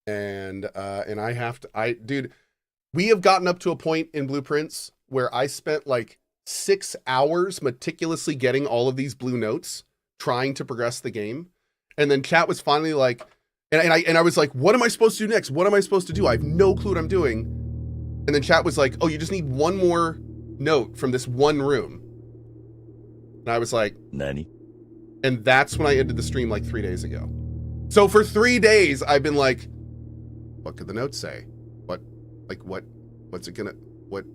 And I have to, dude, we have gotten up to a point in Blueprints where I spent like 6 hours meticulously getting all of these blue notes, trying to progress the game. And then chat was finally like, and I was like, what am I supposed to do next? What am I supposed to do? I have no clue what I'm doing. And then chat was like, oh, you just need one more note from this one room. And I was like, Nani? And that's when I ended the stream like 3 days ago. So for 3 days, I've been like, what could the note say? What's it gonna, what?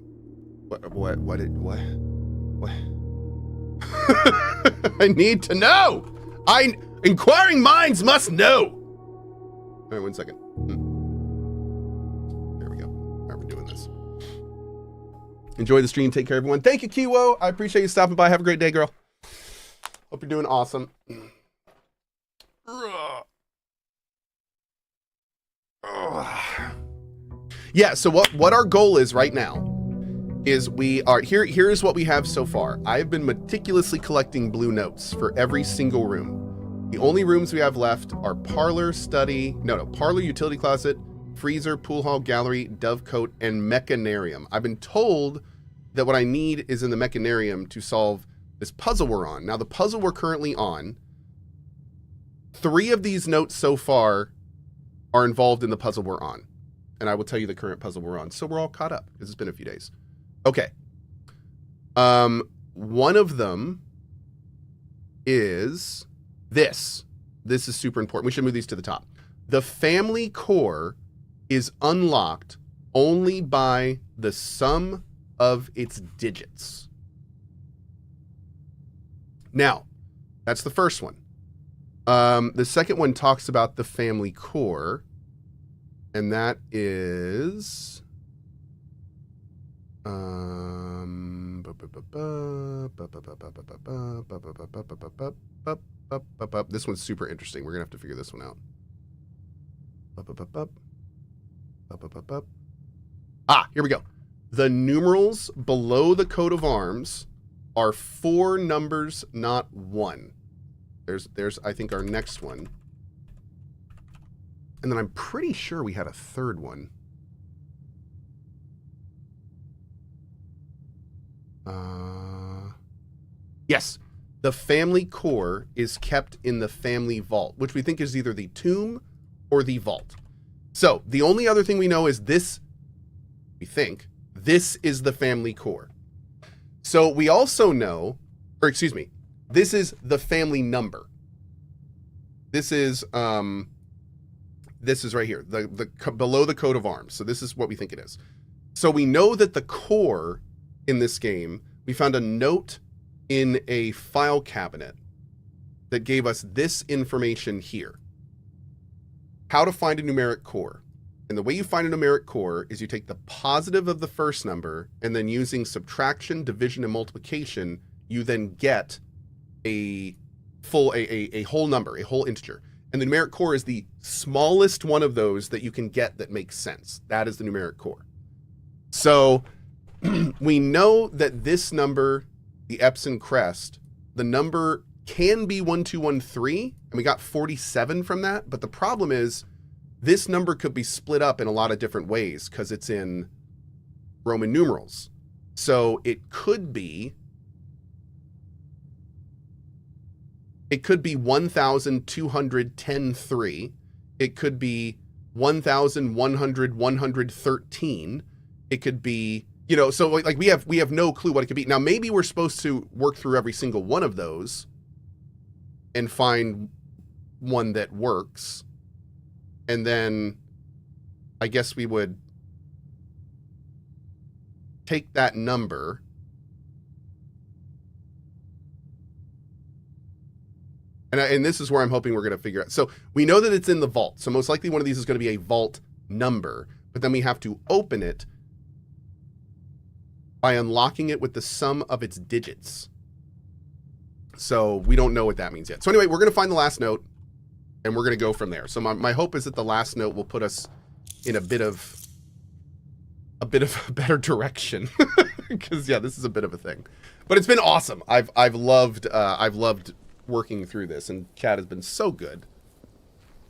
I need to know. Inquiring minds must know. All right, 1 second. There we go. All right, we're doing this. Enjoy the stream. Take care, everyone. Thank you, Kiwo. I appreciate you stopping by. Have a great day, girl. Hope you're doing awesome. Yeah, so what our goal is right now is we are here's what we have so far. I've been meticulously collecting blue notes for every single room. The only rooms we have left are parlor, study, parlor, utility closet, freezer, pool hall, gallery, dovecote, and mechanarium. I've been told that what I need is in the mechanarium to solve this puzzle we're on. Now, the puzzle we're currently on, 3 of these notes so far are involved in the puzzle we're on. And I will tell you the current puzzle we're on. So we're all caught up because it's been a few days. Okay. One of them is this. This is super important. We should move these to the top. The family core is unlocked only by the sum of its digits. Now, that's the first one. The second one talks about the family core, and that is this one's super interesting. We're gonna have to figure this one out. Here we go. The numerals below the coat of arms are 4 numbers, not 1. There's I think our next one. And then I'm pretty sure we had a third one. Yes, the family core is kept in the family vault, which we think is either the tomb or the vault. So the only other thing we know is this, we think, this is the family core. So we also know, or excuse me, this is the family number. This is right here, the below the coat of arms. So this is what we think it is. So we know that the core in this game, we found a note in a file cabinet that gave us this information here. How to find a numeric core. And the way you find a numeric core is you take the positive of the first number, and then using subtraction, division, and multiplication, you then get a whole number, a whole integer. And the numeric core is the smallest one of those that you can get that makes sense. That is the numeric core. So we know that this number, the Epson crest, the number can be 1213, and we got 47 from that. But the problem is this number could be split up in a lot of different ways because it's in Roman numerals. So it could be 1,210.3. It could be 1,100.113. It could be, so like we have no clue what it could be. Now maybe we're supposed to work through every single one of those and find one that works. And then I guess we would take that number and this is where I'm hoping we're going to figure out. So we know that it's in the vault. So most likely one of these is going to be a vault number, but then we have to open it by unlocking it with the sum of its digits. So we don't know what that means yet. So anyway, we're going to find the last note and we're going to go from there. So my hope is that the last note will put us in a bit of a better direction because yeah, this is a bit of a thing, but it's been awesome. I've loved working through this, and chat has been so good.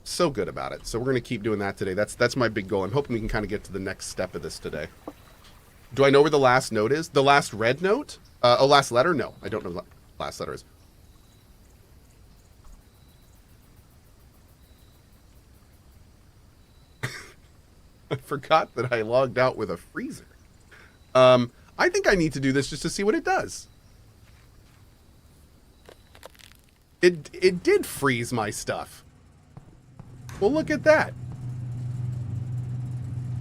so good about it. So we're going to keep doing that today. That's my big goal. I'm hoping we can kind of get to the next step of this today. Do I know where the last note is? The last red note? Last letter? No, I don't know what the last letter is. I forgot that I logged out with a freezer. I think I need to do this just to see what it does. It did freeze my stuff. Well, look at that.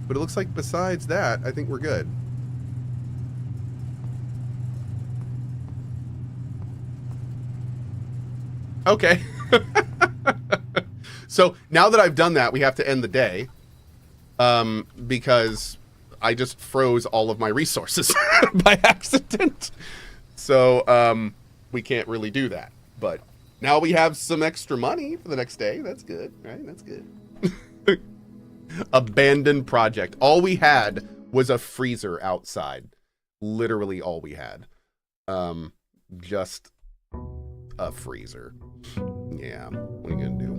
But it looks like besides that, I think we're good. Okay. So now that I've done that, we have to end the day. Because I just froze all of my resources by accident. So, we can't really do that. But now we have some extra money for the next day. That's good, right? That's good. Abandoned project. All we had was a freezer outside. Literally all we had. Just a freezer. Yeah, what are you gonna do?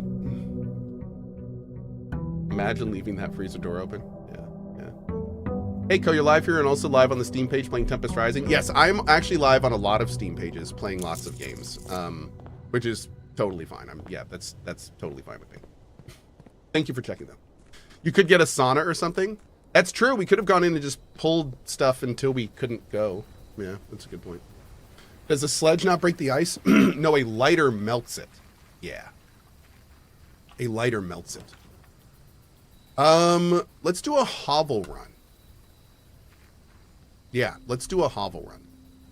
Imagine leaving that freezer door open. Yeah. Hey, Cohh, you're live here and also live on the Steam page playing Tempest Rising. Yes, I'm actually live on a lot of Steam pages playing lots of games, which is totally fine. That's totally fine with me. Thank you for checking though. You could get a sauna or something. That's true. We could have gone in and just pulled stuff until we couldn't go. Yeah, that's a good point. Does the sledge not break the ice? No, a lighter melts it. Yeah. A lighter melts it. Let's do a hovel run. Yeah, let's do a hovel run.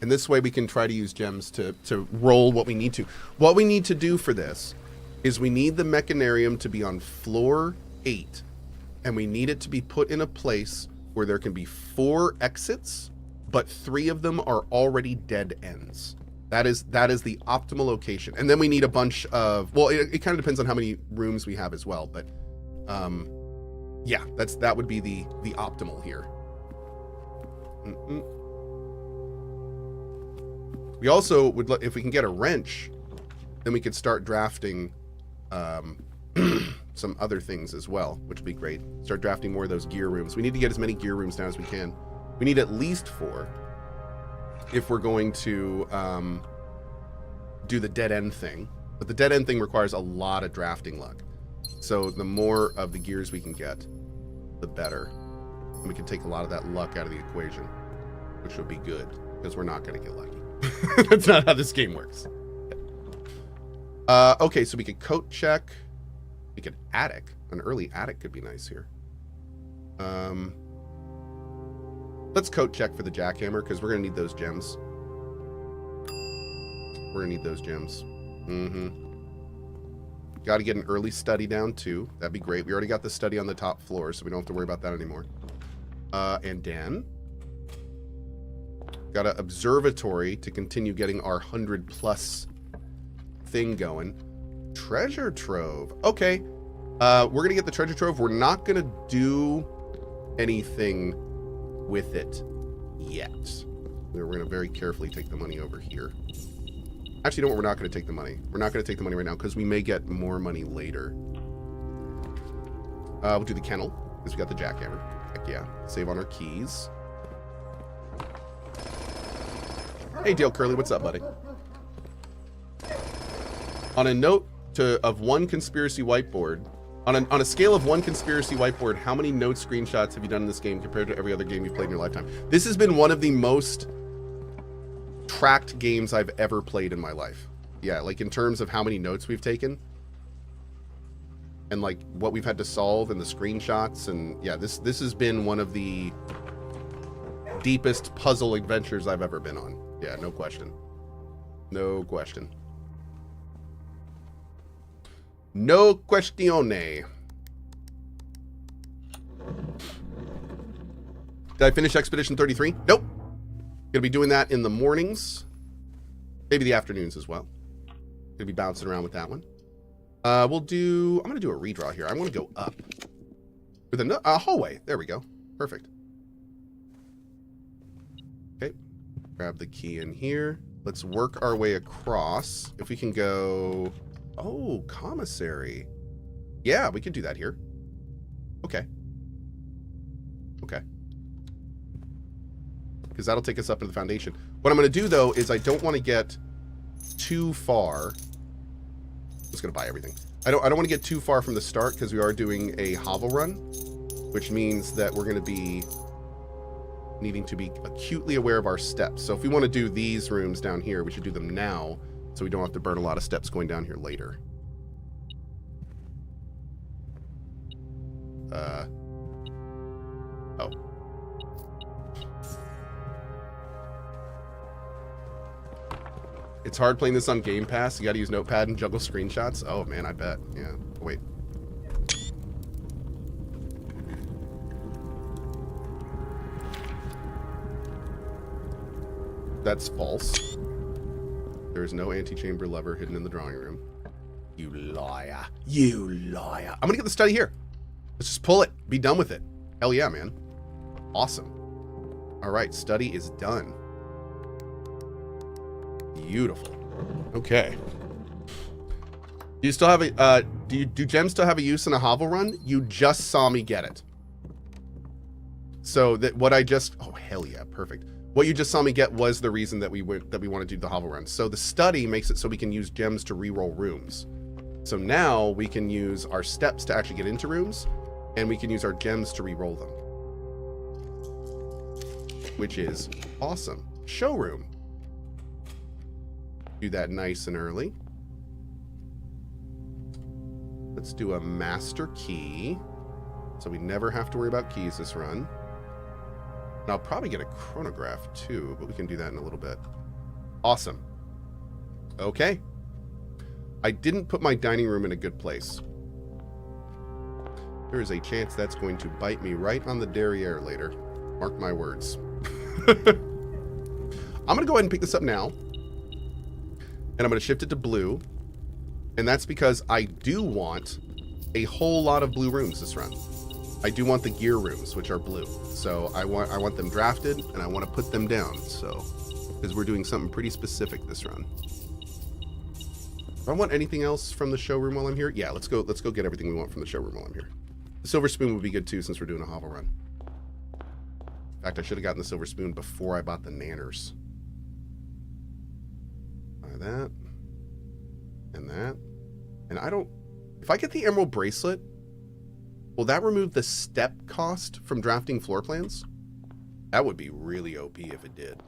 And this way we can try to use gems to roll what we need to. What we need to do for this is we need the mechanarium to be on floor 8. And we need it to be put in a place where there can be 4 exits, but 3 of them are already dead ends. That is the optimal location. And then we need a bunch of, well, it kind of depends on how many rooms we have as well, but yeah, that would be the optimal here. We also would, if we can get a wrench, then we could start drafting some other things as well, which would be great. Start drafting more of those gear rooms. We need to get as many gear rooms down as we can. We need at least 4 if we're going to do the dead end thing. But the dead end thing requires a lot of drafting luck. So the more of the gears we can get, the better. And we can take a lot of that luck out of the equation, which would be good, because we're not going to get lucky. That's not how this game works. Okay, so we could coat check. We could attic. An early attic could be nice here. Let's coat check for the jackhammer, because we're going to need those gems. We're going to need those gems. Got to get an early study down, too. That'd be great. We already got the study on the top floor, so we don't have to worry about that anymore. And then got an observatory to continue getting our 100+ thing going. Treasure trove. Okay. We're going to get the treasure trove. We're not going to do anything with it yet. We're going to very carefully take the money over here. Actually, no, we're not going to take the money. We're not going to take the money right now because we may get more money later. We'll do the kennel because we got the jackhammer. Heck yeah. Save on our keys. Hey, Dale Curley, what's up, buddy? On a note of 1 conspiracy whiteboard, on a scale of 1 conspiracy whiteboard, how many note screenshots have you done in this game compared to every other game you've played in your lifetime? This has been one of the most tracked games I've ever played in my life. Yeah, like in terms of how many notes we've taken and like what we've had to solve and the screenshots. And yeah, this has been one of the deepest puzzle adventures I've ever been on. Yeah, no question. No question. No questione. Did I finish Expedition 33? Nope. Gonna be doing that in the mornings. Maybe the afternoons as well. Gonna be bouncing around with that one. I'm gonna do a redraw here. I want to go up. With a hallway. There we go. Perfect. Okay. Grab the key in here. Let's work our way across. If we can go... Oh, commissary. Yeah, we could do that here. Okay. Okay. Because that'll take us up to the foundation. What I'm going to do, though, is I don't want to get too far. I'm just going to buy everything. I don't want to get too far from the start because we are doing a hovel run, which means that we're going to be needing to be acutely aware of our steps. So if we want to do these rooms down here, we should do them now so we don't have to burn a lot of steps going down here later. Oh. It's hard playing this on Game Pass. You got to use Notepad and juggle screenshots. Oh, man, I bet. Yeah. Wait. That's false. There's no antechamber lever hidden in the drawing room. You liar. You liar. I'm going to get the study here. Let's just pull it. Be done with it. Hell yeah, man. Awesome. All right. Study is done. Beautiful. Okay. Do you still have a, do gems still have a use in a hovel run? You just saw me get it. So that what I just, oh, hell yeah. Perfect. What you just saw me get was the reason that we want to do the hovel run. So the study makes it so we can use gems to reroll rooms. So now we can use our steps to actually get into rooms, and we can use our gems to reroll them, which is awesome. Showroom. Do that nice and early. Let's do a master key, so we never have to worry about keys this run. And I'll probably get a chronograph too, but we can do that in a little bit. Awesome. Okay. I didn't put my dining room in a good place. There is a chance that's going to bite me right on the derriere later. Mark my words. I'm going to go ahead and pick this up now. And I'm going to shift it to blue. And that's because I do want a whole lot of blue rooms this run. I do want the gear rooms, which are blue. So I want them drafted, and I want to put them down. So, because we're doing something pretty specific this run. Do I want anything else from the showroom while I'm here? Yeah, let's go get everything we want from the showroom while I'm here. The silver spoon would be good too, since we're doing a hovel run. In fact, I should have gotten the silver spoon before I bought the nanners. Buy that. And that. And I don't... If I get the emerald bracelet, will that remove the step cost from drafting floor plans? That would be really OP if it did.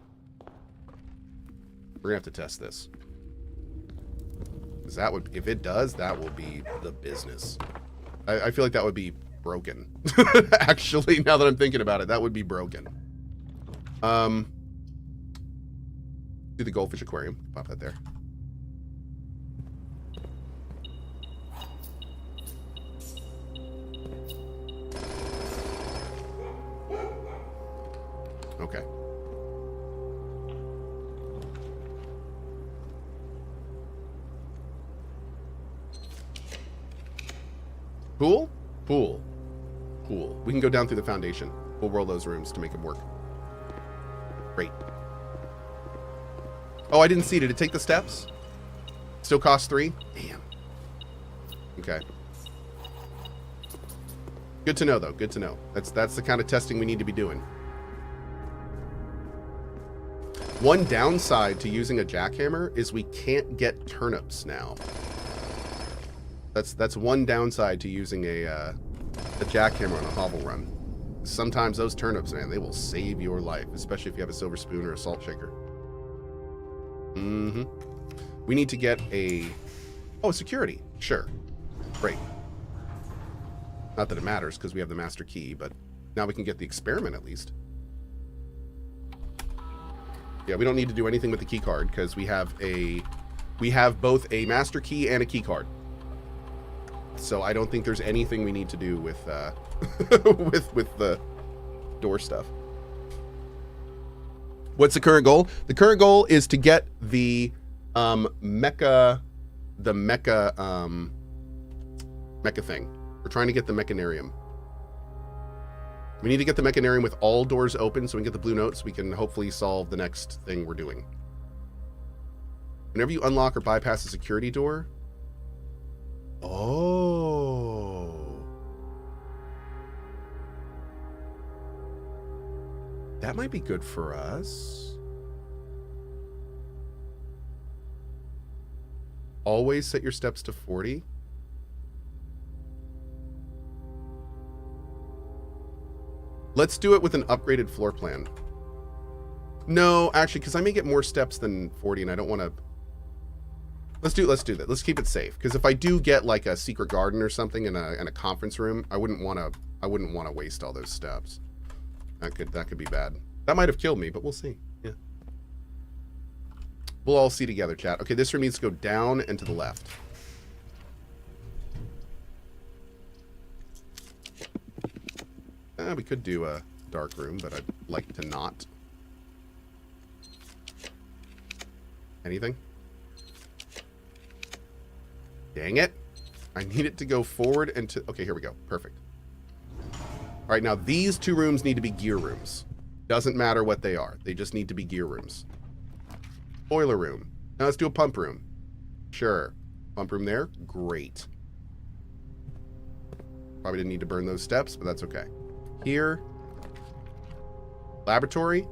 We're gonna have to test this. Because that would, if it does, that will be the business. I feel like that would be broken. Actually, now that I'm thinking about it, that would be broken. Do the goldfish aquarium. Pop that there. Okay. Pool? Pool. Pool. We can go down through the foundation. We'll roll those rooms to make them work. Great. Oh, I didn't see. Did it take the steps? Still cost 3? Damn. Okay. Good to know, though. Good to know. That's the kind of testing we need to be doing. One downside to using a jackhammer is we can't get turnips now. That's one downside to using a jackhammer on a hovel run. Sometimes those turnips, man, they will save your life, especially if you have a silver spoon or a salt shaker. Mm-hmm. We need to get a... Oh, security. Sure. Great. Not that it matters because we have the master key, but now we can get the experiment at least. Yeah, we don't need to do anything with the key card because we have both a master key and a key card. So I don't think there's anything we need to do with with the door stuff. What's the current goal? The current goal is to get the mecha thing. We're trying to get the mechanarium. We need to get the mechanarium with all doors open so we can get the blue notes. We can hopefully solve the next thing we're doing. Whenever you unlock or bypass a security door. Oh. That might be good for us. Always set your steps to 40. Let's do it with an upgraded floor plan. No, actually, because I may get more steps than 40, and I don't want to... Let's do that. Let's keep it safe. Because if I do get like a secret garden or something in a conference room, I wouldn't want to waste all those steps. That could be bad. That might have killed me, but we'll see. Yeah. We'll all see together, chat. Okay, this room needs to go down and to the left. We could do a dark room, but I'd like to not. Anything? Dang it. I need it to go forward and to... Okay, here we go. Perfect. All right, now these two rooms need to be gear rooms. Doesn't matter what they are. They just need to be gear rooms. Boiler room. Now let's do a pump room. Sure. Pump room there. Great. Probably didn't need to burn those steps, but that's okay. Here. Laboratory.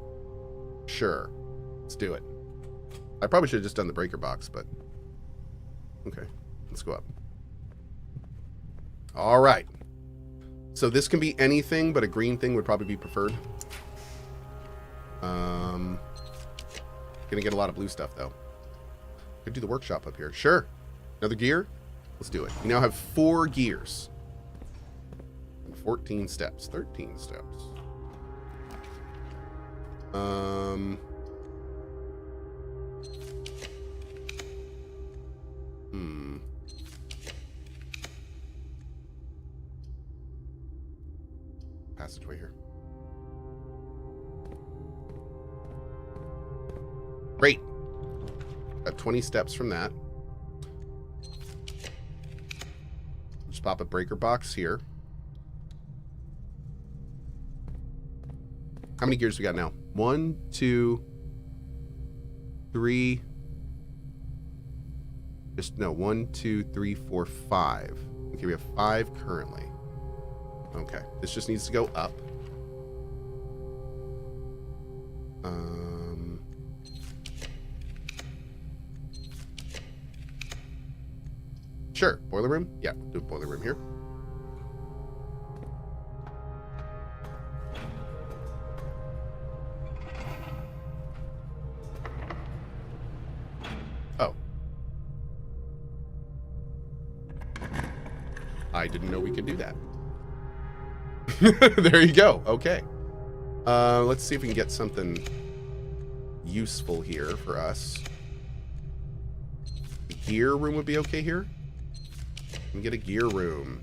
Sure. Let's do it. I probably should have just done the breaker box, but... Okay. Let's go up. All right. So this can be anything, but a green thing would probably be preferred. Gonna get a lot of blue stuff, though. Could do the workshop up here. Sure. Another gear? Let's do it. We now have 4 gears. 14 steps. 13 steps. Passageway here. Great. Got 20 steps from that. Just pop a breaker box here. How many gears we got now? 1, 2, 3. No, 1, 2, 3, 4, 5. Okay, we have 5 currently. Okay, this just needs to go up. Sure, boiler room? Yeah, we'll do a boiler room here. Oh. I didn't know we could do that. There you go. Okay. Let's see if we can get something useful here for us. The gear room would be okay here. Let me get a gear room.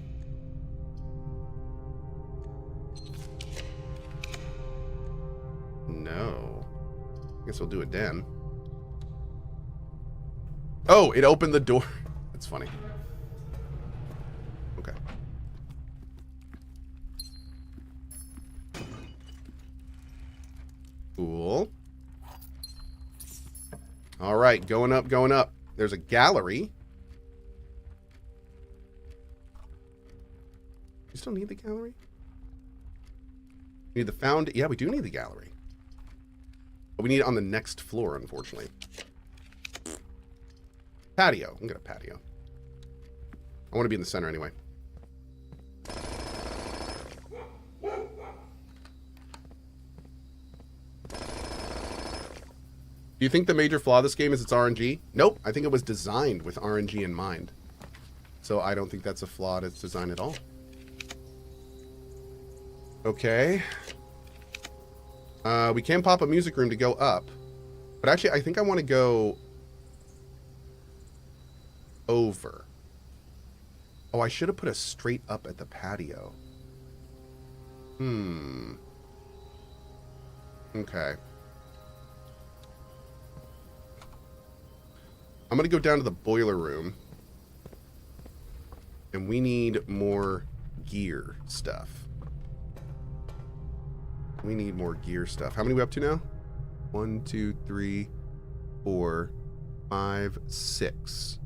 No. I guess we'll do it then. Oh, it opened the door. That's funny. Okay. Cool. All right, going up, going up. There's a gallery. You still need the gallery? We need the found. Yeah, we do need the gallery. But we need it on the next floor, unfortunately. Patio. I'm gonna patio. I want to be in the center anyway. Do you think the major flaw of this game is its RNG? Nope. I think it was designed with RNG in mind. So I don't think that's a flaw to its design at all. Okay. We can pop a music room to go up. But actually, I think I want to go over. Oh, I should have put a straight up at the patio. Okay. I'm going to go down to the boiler room. And we need more gear stuff. We need more gear stuff. How many are we up to now? 1, 2, 3, 4, 5, 6.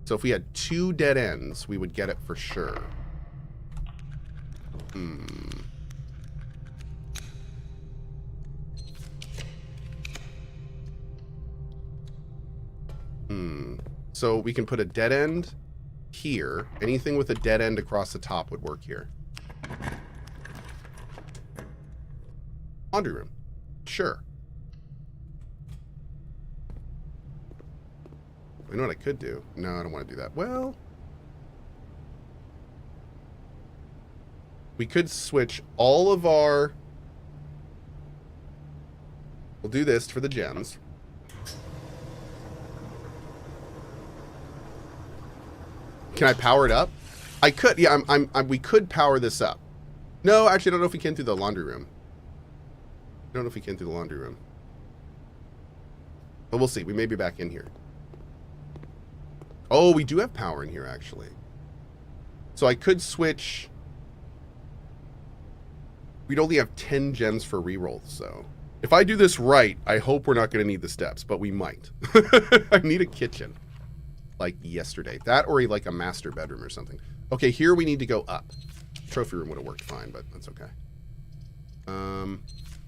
So if we had 2 dead ends, we would get it for sure. So we can put a dead end here. Anything with a dead end across the top would work here. Laundry room. Sure. You know what I could do? No, I don't want to do that. Well, we could switch all of our... We'll do this for the gems. Can I power it up? I could. Yeah, we could power this up. No, actually, I don't know if we can through the laundry room. I don't know if we can through the laundry room. But we'll see. We may be back in here. Oh, we do have power in here, actually. So I could switch... We'd only have 10 gems for rerolls, so... If I do this right, I hope we're not going to need the steps, but we might. I need a kitchen. Like yesterday. That or like a master bedroom or something. Okay, here we need to go up. Trophy room would have worked fine, but that's okay.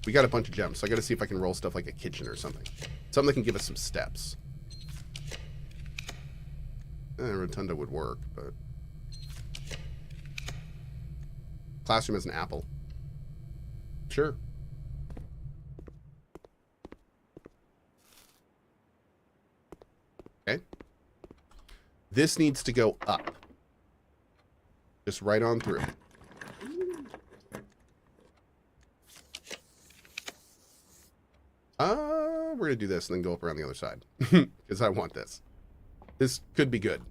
We got a bunch of gems, so I got to see if I can roll stuff like a kitchen or something. Something that can give us some steps. Rotunda would work, but... Classroom as an apple. Sure. Okay. This needs to go up. Just right on through. We're going to do this and then go up around the other side. Because I want this. This could be good.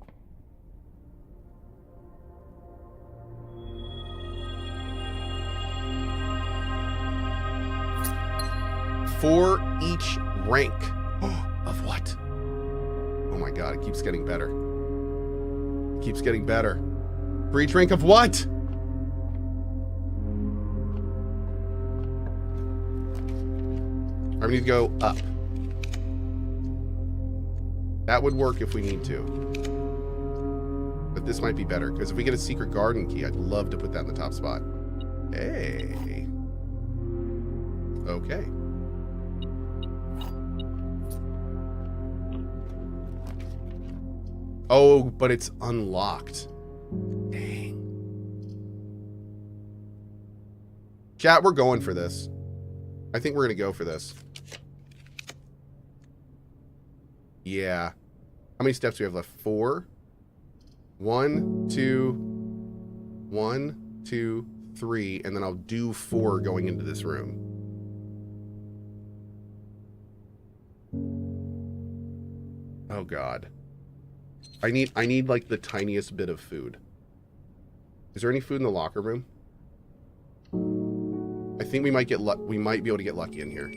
For each rank. Of what? Oh my god, it keeps getting better. It keeps getting better. For each rank of what? I need to go up. That would work if we need to. But this might be better, because if we get a secret garden key, I'd love to put that in the top spot. Hey. Okay. Oh, but it's unlocked. Dang. Chat, we're going for this. I think we're going to go for this. Yeah. How many steps do we have left? 4. 1, 2, 1, 2, 3, and then I'll do 4 going into this room. Oh god. I need like the tiniest bit of food. Is there any food in the locker room? I think we might be able to get lucky in here.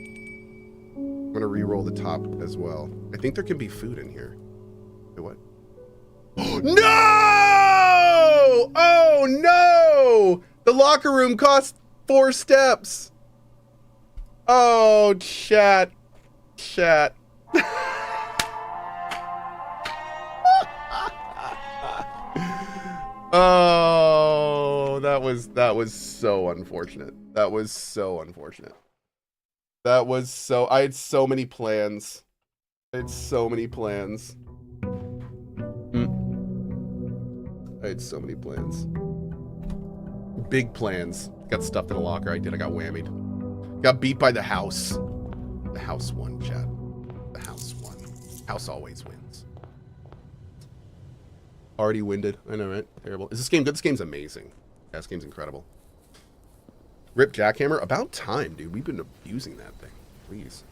I'm gonna re-roll the top as well. I think there can be food in here. Wait, what? No! Oh no! The locker room costs 4 steps. Oh, chat. Chat. Oh, that was so unfortunate. That was so unfortunate. That was so... I had so many plans. I had so many plans. I had so many plans. Big plans. Got stuffed in a locker. I got whammied. Got beat by the house. The house won, chat. The house won. House always wins. Already winded. I know, right? Terrible. Is this game good? This game's amazing. Yeah, this game's incredible. Rip Jackhammer. About time, dude. We've been abusing that thing. Please.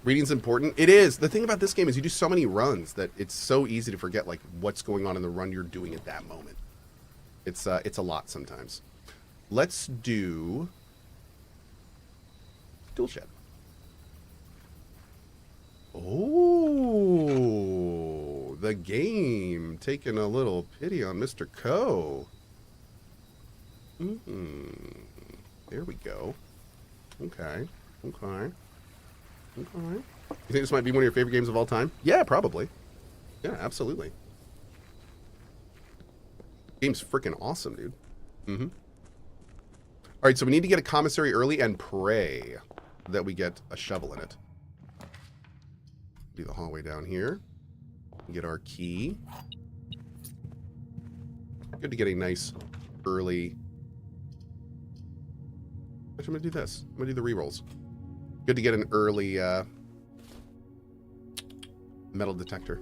Reading's important. It is. The thing about this game is you do so many runs that it's so easy to forget like what's going on in the run you're doing at that moment. It's a lot sometimes. Let's do tool shed. Oh, the game taking a little pity on Mr. Cohh. There we go. Okay. Okay. Okay. You think this might be one of your favorite games of all time? Yeah, probably. Yeah, absolutely. Game's freaking awesome, dude. All right, so we need to get a commissary early and pray that we get a shovel in it. Do the hallway down here. Get our key. Good to get a nice early... Actually, I'm going to do this. I'm going to do the rerolls. Good to get an early metal detector.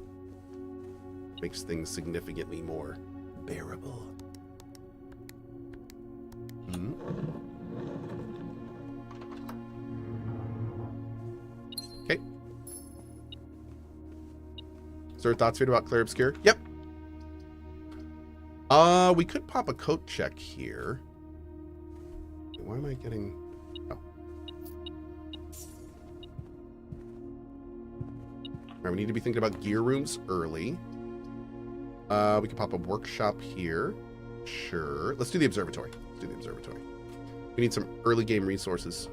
Makes things significantly more bearable. Okay. Is there thoughts about Clear Obscure? Yep. We could pop a coat check here. Why am I getting... Oh. Alright, we need to be thinking about gear rooms early. We can pop a workshop here. Sure. Let's do the observatory. Let's do the observatory. We need some early game resources.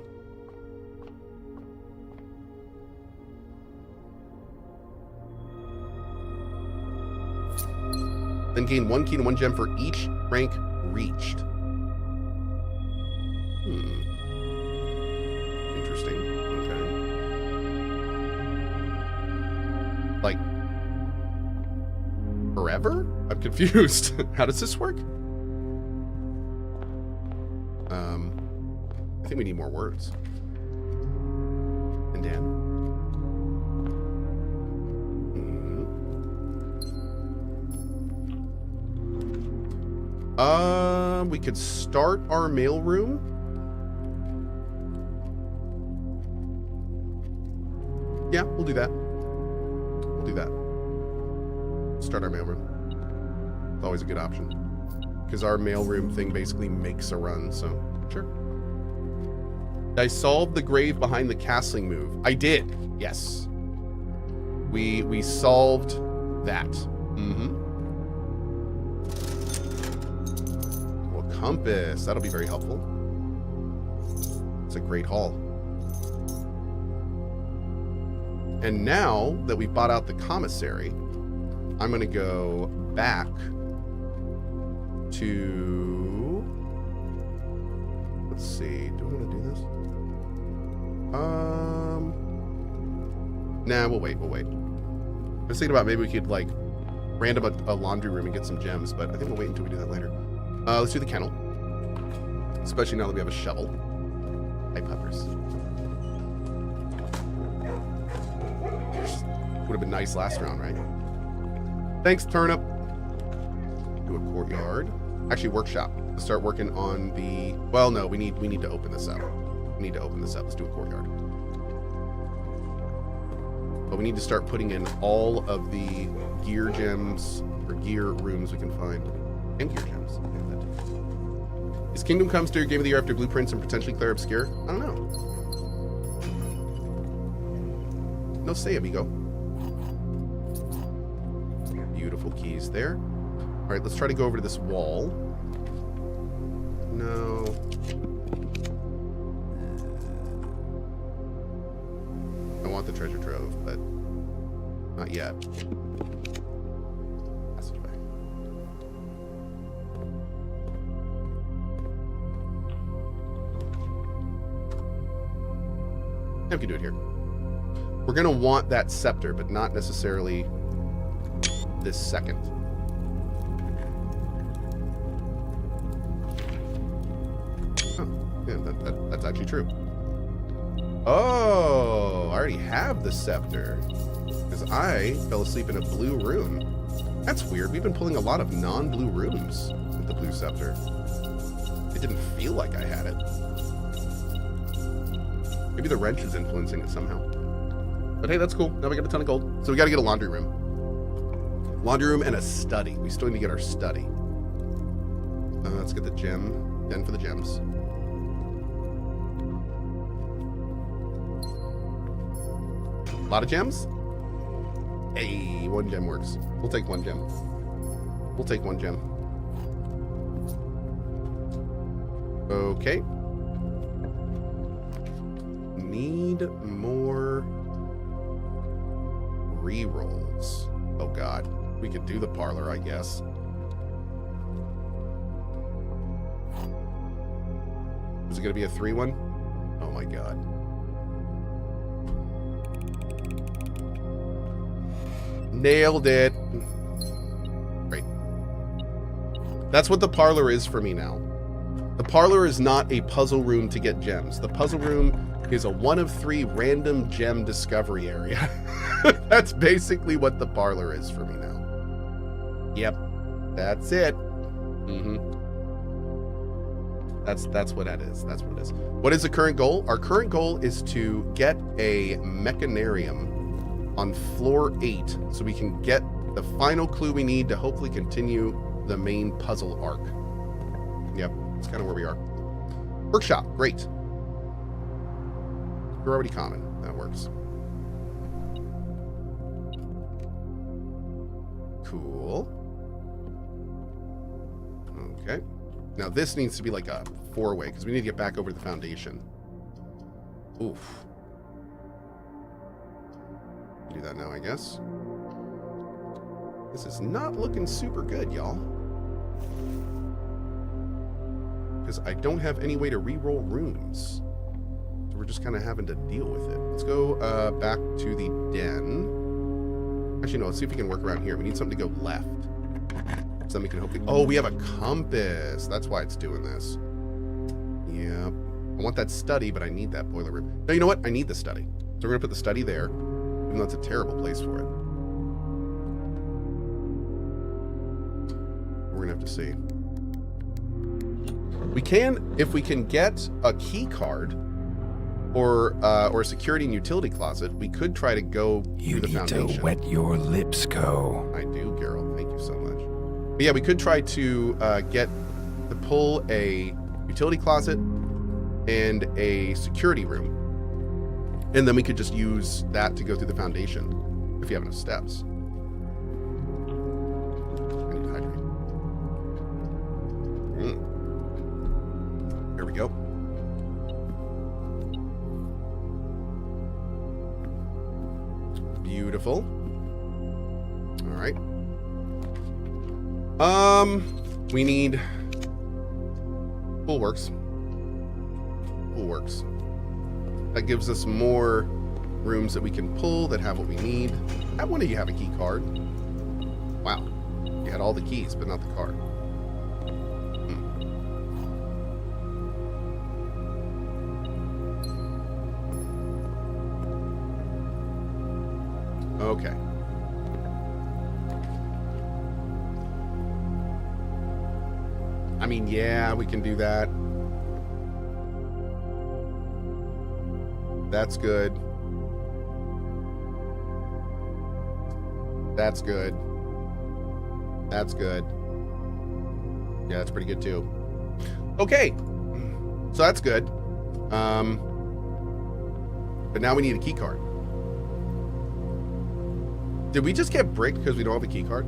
Then gain 1 key and 1 gem for each rank reached. Interesting. Okay. Like, forever? I'm confused. How does this work? I think we need more words. And Dan. We could start our mailroom. Yeah, we'll do that. We'll do that. Start our mailroom. It's always a good option. Because our mailroom thing basically makes a run, so sure. I solved the grave behind the castling move. I did, yes. We solved that. Well, compass. That'll be very helpful. It's a great haul. And now that we've bought out the commissary, I'm going to go back to... Let's see. Do I want to do this? Nah, we'll wait. I was thinking about maybe we could, like, random a laundry room and get some gems, but I think we'll wait until we do that later. Let's do the kennel. Especially now that we have a shovel. Hi, puppers. Would have been nice last round, right? Thanks, Turnip. Do a courtyard. Actually, workshop. Let's start working on the... Well, no, we need to open this up. We need to open this up. Let's do a courtyard. But we need to start putting in all of the gear gems or gear rooms we can find. And gear gems. Is Kingdom Come still your game of the year after Blueprints and potentially Clair Obscure? I don't know. No say, amigo. Beautiful keys there. All right, let's try to go over to this wall. No. I want the treasure trove, but not yet. Pass it away. Yeah, we can do it here. We're going to want that scepter, but not necessarily this second. Oh, yeah, that's actually true. Oh, I already have the scepter. Because I fell asleep in a blue room. That's weird. We've been pulling a lot of non-blue rooms with the blue scepter. It didn't feel like I had it. Maybe the wrench is influencing it somehow. But hey, that's cool. Now we got a ton of gold. So we got to get a laundry room. Laundry room and a study. We still need to get our study. Let's get the gem. Den for the gems. A lot of gems? Hey, 1 gem works. We'll take 1 gem. We'll take 1 gem. Okay. Need more rerolls. Oh god. We could do the parlor, I guess. Is it going to be a 3-1? Oh my god. Nailed it. Great. That's what the parlor is for me now. The parlor is not a puzzle room to get gems. The puzzle room is a 1 of 3 random gem discovery area. That's basically what the parlor is for me now. Yep. That's it. That's what that is. That's what it is. What is the current goal? Our current goal is to get a mechanarium on floor 8 so we can get the final clue we need to hopefully continue the main puzzle arc. Yep, that's kind of where we are. Workshop, great. You're already common. That works. Cool. Okay. Now this needs to be like a 4-way because we need to get back over to the foundation. Oof. Do that now, I guess. This is not looking super good, y'all. Because I don't have any way to re-roll rooms. So we're just kind of having to deal with it. Let's go back to the den. Actually, no, let's see if we can work around here. We need something to go left. So then we can hopefully... Oh, we have a compass. That's why it's doing this. Yeah. I want that study, but I need that boiler room. No, you know what? I need the study. So we're going to put the study there, even though it's a terrible place for it. We're going to have to see. We can, if we can get a key card or a security and utility closet, we could try to go through the foundation. You need to wet your lips, Cohh. I do, Geralt. Thank you so much. But yeah, we could try to pull a utility closet and a security room. And then we could just use that to go through the foundation if you have enough steps. I need to hydrate. Here we go. Beautiful. All right. We need full works. Full works. That gives us more rooms that we can pull that have what we need. That one of you have a key card. Wow. You had all the keys, but not the card. Okay. I mean, yeah, we can do that. That's good. That's good. That's good. Yeah, that's pretty good too. Okay. So that's good. But now we need a key card. Did we just get bricked because we don't have a key card?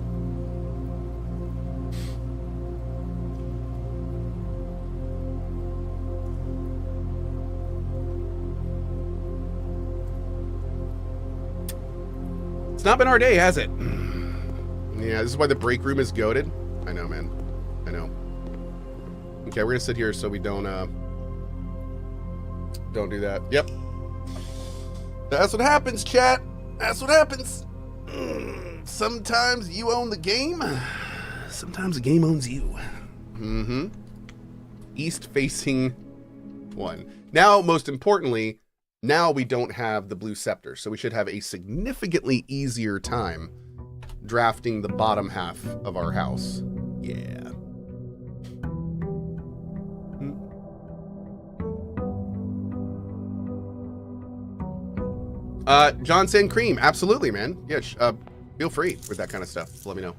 It's not been our day, has it? Yeah, this is why the break room is goated. I know, man. I know. Okay, we're gonna sit here so we don't do that. Yep. That's what happens, chat. That's what happens. Sometimes you own the game. Sometimes the game owns you. East facing 1. Now, most importantly, now we don't have the blue scepter, so we should have a significantly easier time drafting the bottom half of our house. Yeah. John Sand Cream, absolutely, man. Yeah, feel free with that kind of stuff. Let me know.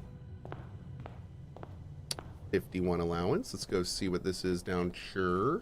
51 allowance. Let's go see what this is down. Sure.